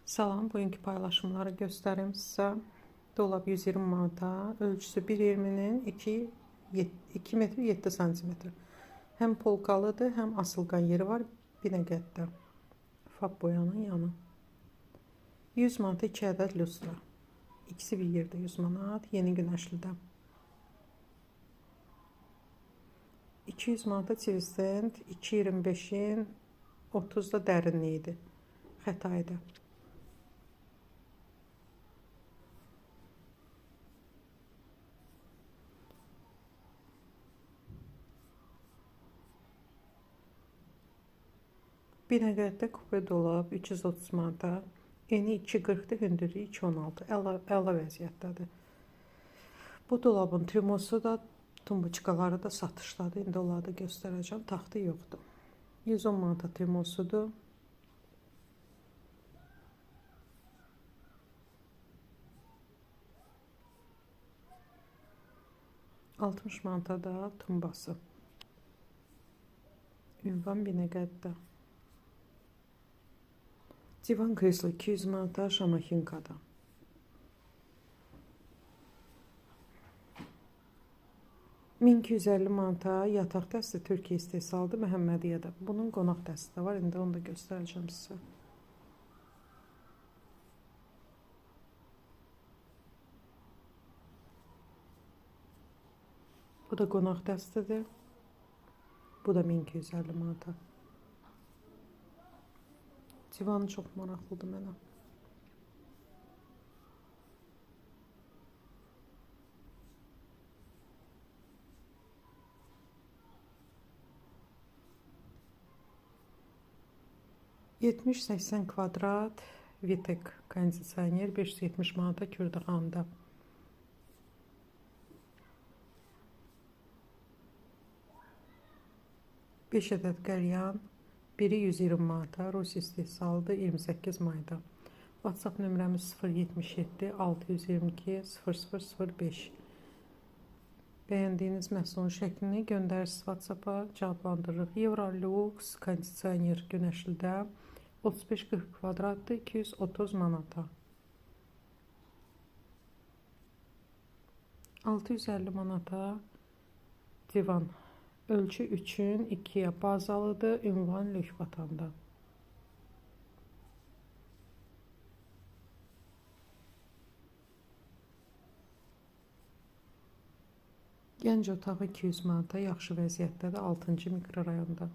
Salam, bugünkü paylaşımları göstərim sizə. Dolab 120 manata, ölçüsü 1.20-nin 2 metr 7 santimetr. Həm polkalıdır, həm asılqan yeri var, Binəqəddə. Fab boyanın yanı. 100 manata 2 ədəd lustra. İkisi bir yerdə 100 manat, yeni günəşlidə. 200 manata çivistend, 2.25-in 30-da dərinliyi idi. Xətayda. Binəqəddə kupe dolab 330 manata, eni 2.40-dır, hündürlüyü 2.16, əla vəziyyətdədir. Bu dolabın trimosu da, tumbuçkaları da satışdadır. İndi onları da göstərəcəm. Taxtı yoxdur. 110 manata trimosudur. $60 manata da tumbası. Ünvan Binəqəddə. Divan kreslo 200 manata Şamaxinkada. $1250 manata yataq dəsti Türkiyə istehsalıdır Məhəmmədiyyədə. Bunun qonaq dəsti də var. İndi onu da göstərəcəm sizə. Bu da qonaq dəstidir. Bu da 1250 manata. Divanı çox maraqlıdır mənə. %70-80 kvadrat Vitek kondisioner 570 manata Kürdəxanda. Beş ədəd qəlyan, biri 120 manata, Rus istehsalıdır 28 mayda. WhatsApp nömrəmiz 077 622 0005. Bəyəndiyiniz məhsulun şəklini göndərirsiniz WhatsApp-a, cavablandırırıq. Eurolux kondisioner günəşlidə 35-40 kvadratdır, 230 manata. 650 manata divan. Ölçü 3'ün 2'ye bazalıdır, ünvan Lükbatanda. Gənc otağı 200 manata, yaxşı vəziyyətdədir, 6-cı mikrorayonda.